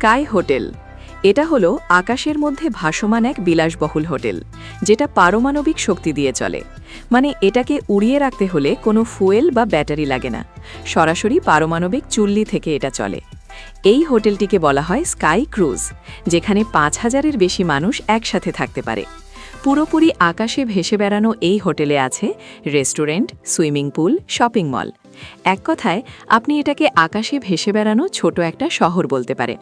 Sky hotel এটা হলো আকাশের মধ্যে ভাসমান এক বিলাসবহুল হোটেল যেটা পারমাণবিক শক্তি দিয়ে চলে। মানে এটাকে উড়িয়ে রাখতে হলে কোনো ফুয়েল বা ব্যাটারি লাগে না, সরাসরি পারমাণবিক চুল্লি থেকে এটা চলে। এই হোটেলটিকে বলা হয় স্কাই ক্রুজ, যেখানে ৫,০০০-এর বেশি মানুষ একসাথে থাকতে পারে। পুরোপুরি আকাশে ভেসে বেড়ানো এই হোটেলে আছে restaurant, swimming pool, shopping mall. এক কথায় আপনি এটাকে আকাশে ভেসে বেড়ানো ছোট একটা শহর বলতে পারে।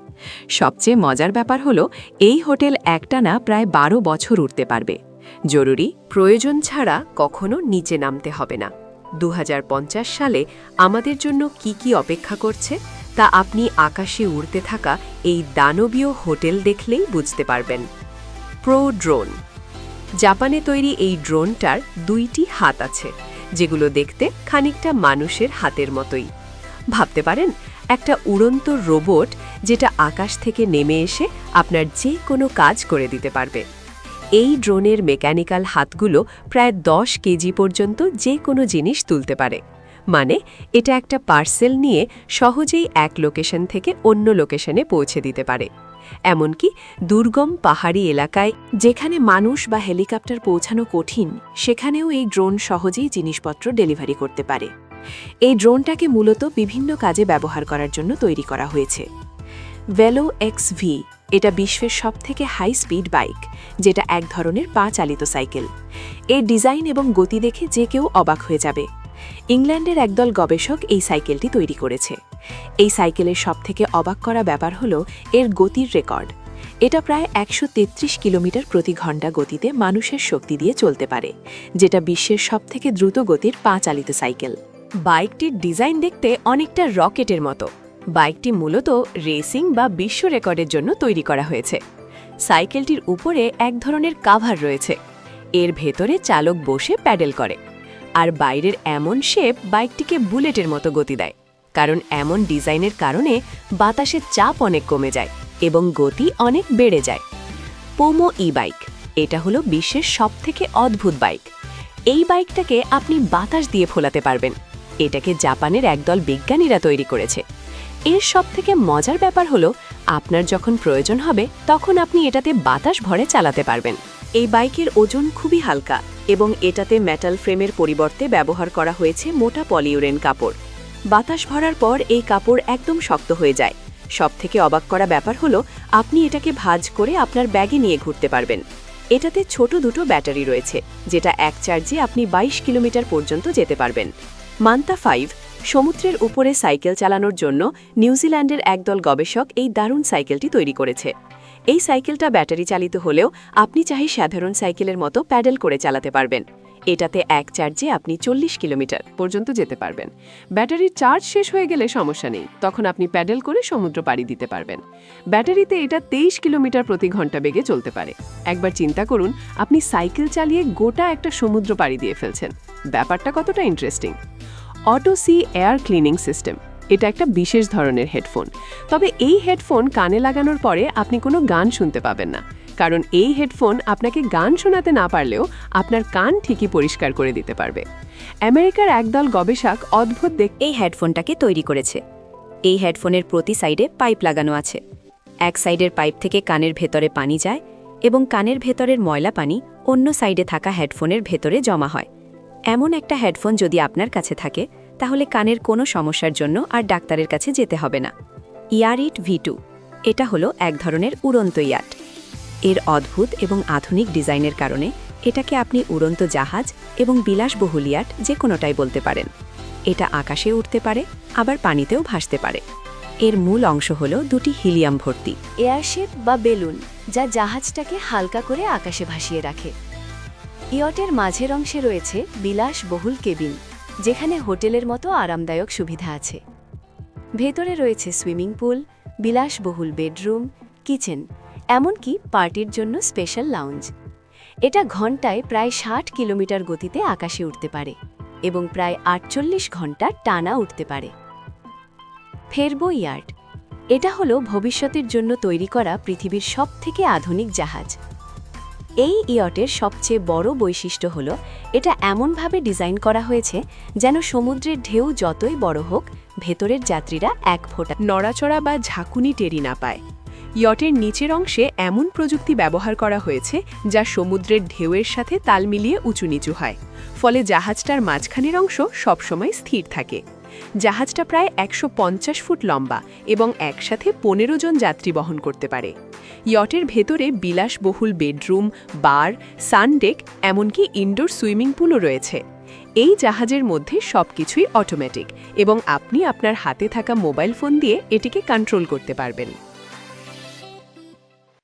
সবচেয়ে মজার ব্যাপার হলো এই হোটেল একটানা প্রায় ১২ বছর উঠতে পারবে। জরুরি প্রয়োজন ছাড়া কখনো নিচে নামতে হবে না। ২০৫০ সালে আমাদের জন্য কি কি অপেক্ষা করছে তা আপনি আকাশে উড়তে থাকা এই দানবীয় হোটেল দেখলেই বুঝতে পারবেন। Pro drone. জাপানে তৈরি এই ড্রোনটার ২টি হাত আছে, যেগুলো দেখতে খানিকটা মানুষের হাতের মতোই। ভাবতে পারেন একটা উড়ন্ত রোবট যেটা আকাশ থেকে নেমে এসে আপনার যে কোনো কাজ করে দিতে পারবে। এই ড্রোনের মেকানিক্যাল হাতগুলো প্রায় ১০ কেজি পর্যন্ত যে কোনো জিনিস তুলতে পারে। মানে এটা একটা পার্সেল নিয়ে সহজেই এক লোকেশন থেকে অন্য লোকেশনে পৌঁছে দিতে পারে। এমনকি দুর্গম পাহাড়ি এলাকায় যেখানে মানুষ বা হেলিকপ্টার পৌঁছানো কঠিন, সেখানেও এই ড্রোন সহজেই জিনিসপত্র ডেলিভারি করতে পারে। এই ড্রোনটাকে মূলত বিভিন্ন কাজে ব্যবহার করার জন্য তৈরি করা হয়েছে। ভেলো এক্স-ভি এটা বিশ্বের সবথেকে হাই স্পিড বাইক, যেটা এক ধরনের পা চালিত সাইকেল। এর ডিজাইন এবং গতি দেখে যে কেউ অবাক হয়ে যাবে। ইংল্যান্ডের একদল গবেষক এই সাইকেলটি তৈরি করেছে। এই সাইকেলের সবথেকে অবাক করা ব্যাপার হলো এর গতির রেকর্ড। এটা প্রায় ১৩৩ কিলোমিটার প্রতি ঘন্টা গতিতে মানুষের শক্তি দিয়ে চলতে পারে, যেটা বিশ্বের সবথেকে দ্রুত গতির পা চালিত সাইকেল। বাইকটির ডিজাইন দেখতে অনেকটা রকেটের মতো। বাইকটি মূলত রেসিং বা বিশ্ব রেকর্ডের জন্য তৈরি করা হয়েছে। সাইকেলটির উপরে এক ধরনের কাভার রয়েছে। এর ভেতরে চালক বসে প্যাডেল করে। আর বাইরের এমন শেপ বাইকটিকে বুলেটের মতো গতি দেয়, কারণ এমন ডিজাইনের কারণে বাতাসের চাপ অনেক কমে যায় এবং গতি অনেক বেড়ে যায়। পোমো ই-বাইক এটা হলো বিশ্বের সবথেকে অদ্ভুত বাইক। এই বাইকটাকে আপনি বাতাস দিয়ে ফোলাতে পারবেন। এটাকে জাপানের একদল বিজ্ঞানীরা তৈরি করেছে। এর সবথেকে মজার ব্যাপার হলো আপনার যখন প্রয়োজন হবে তখন আপনি এটাতে বাতাস ভরে চালাতে পারবেন। এই বাইকের ওজন খুবই হালকা এবং এটাতে মেটাল ফ্রেমের পরিবর্তে ব্যবহার করা হয়েছে মোটা পলিউরেন কাপড়। বাতাস ভরার পর এই কাপড় একদম শক্ত হয়ে যায়। সবথেকে অবাক করা ব্যাপার হলো আপনি এটাকে ভাঁজ করে আপনার ব্যাগে নিয়ে ঘুরতে পারবেন। এটাতে ছোট দুটো ব্যাটারি রয়েছে, যেটা এক চার্জে আপনি ২২ কিলোমিটার পর্যন্ত যেতে পারবেন। মান্তা ৫ সমুদ্রের উপরে সাইকেল চালানোর জন্য নিউজিল্যান্ডের একদল গবেষক এই দারুণ সাইকেলটি তৈরি করেছে। এই সাইকেলটা ব্যাটারি চালিত হলেও আপনি চাহে সাধারণ সাইকেলের মতো প্যাডেল করে চালাতে পারবেন। এটাতে এক চার্জে আপনি ৪০ কিলোমিটার পর্যন্ত যেতে পারবেন। ব্যাটারির চার্জ শেষ হয়ে গেলে সমস্যা নেই, তখন আপনি প্যাডেল করে সমুদ্র পাড়ি দিতে পারবেন। ব্যাটারিতে এটা ২৩ কিলোমিটার প্রতি ঘন্টা বেগে চলতে পারে। একবার চিন্তা করুন, আপনি সাইকেল চালিয়ে গোটা একটা সমুদ্র পাড়ি দিয়ে ফেলছেন। ব্যাপারটা কতটা ইন্টারেস্টিং। অটো সি এয়ার ক্লিনিং সিস্টেম এটা একটা বিশেষ ধরনের হেডফোন। তবে এই হেডফোন কানে লাগানোর পরে আপনি কোনো গান শুনতে পাবেন না, কারণ এই হেডফোন আপনাকে গান শোনাতে না পারলেও আপনার কান ঠিকই পরিষ্কার করে দিতে পারবে। আমেরিকার একদল গবেষক অদ্ভুত এই হেডফোনটাকে তৈরি করেছে। এই হেডফোনের প্রতি সাইডে পাইপ লাগানো আছে। এক সাইডের পাইপ থেকে কানের ভেতরে পানি যায় এবং কানের ভেতরের ময়লা পানি অন্য সাইডে থাকা হেডফোনের ভেতরে জমা হয়। এমন একটা হেডফোন যদি আপনার কাছে থাকে তাহলে কানের কোনো সমস্যার জন্য আর ডাক্তারের কাছে যেতে হবে না। ইয়ারিট V2 এটা হলো এক ধরনের উড়ন্ত ইয়াট। এর অদ্ভুত এবং আধুনিক ডিজাইনের কারণে এটাকে আপনি উড়ন্ত জাহাজ এবং বিলাসবহুল ইয়াট যে কোনোটাই বলতে পারেন। এটা আকাশে উঠতে পারে, আবার পানিতেও ভাসতে পারে। এর মূল অংশ হলো দুটি হিলিয়াম ভর্তি এয়ারশিপ বা বেলুন, যা জাহাজটাকে হালকা করে আকাশে ভাসিয়ে রাখে। ইয়টের মাঝের অংশে রয়েছে বিলাসবহুল কেবিন, যেখানে হোটেলের মতো আরামদায়ক সুবিধা আছে। ভেতরে রয়েছে সুইমিং পুল, বিলাসবহুল বেডরুম, কিচেন, এমনকি পার্টির জন্য স্পেশাল লাউঞ্জ। এটা ঘন্টায় প্রায় ৬০ কিলোমিটার গতিতে আকাশে উঠতে পারে এবং প্রায় ৪৮ ঘন্টা টানা উঠতে পারে। ফেরবো ইয়ার্ড এটা হলো ভবিষ্যতের জন্য তৈরি করা পৃথিবীর সবথেকে আধুনিক জাহাজ। এই ইয়টের সবচেয়ে বড় বৈশিষ্ট্য হলো এটা এমনভাবে ডিজাইন করা হয়েছে যেন সমুদ্রের ঢেউ যতই বড় হোক, ভেতরের যাত্রীরা এক ফোঁটা নড়াচড়া বা ঝাঁকুনি টেরি না পায়। ইয়টের নিচের অংশে এমন প্রযুক্তি ব্যবহার করা হয়েছে যা সমুদ্রের ঢেউয়ের সাথে তাল মিলিয়ে উঁচু নিচু হয়, ফলে জাহাজটার মাঝখানের অংশ সবসময় স্থির থাকে। জাহাজটা প্রায় ১৫০ ফুট লম্বা এবং একসাথে ১৫ জন যাত্রী বহন করতে পারে। ইয়টের ভেতরে বিলাসবহুল বেডরুম, বার, সানডেক, এমনকি ইনডোর সুইমিং পুলও রয়েছে। এই জাহাজের মধ্যে সবকিছুই অটোমেটিক এবং আপনি আপনার হাতে থাকা মোবাইল ফোন দিয়ে এটিকে কন্ট্রোল করতে পারবেন।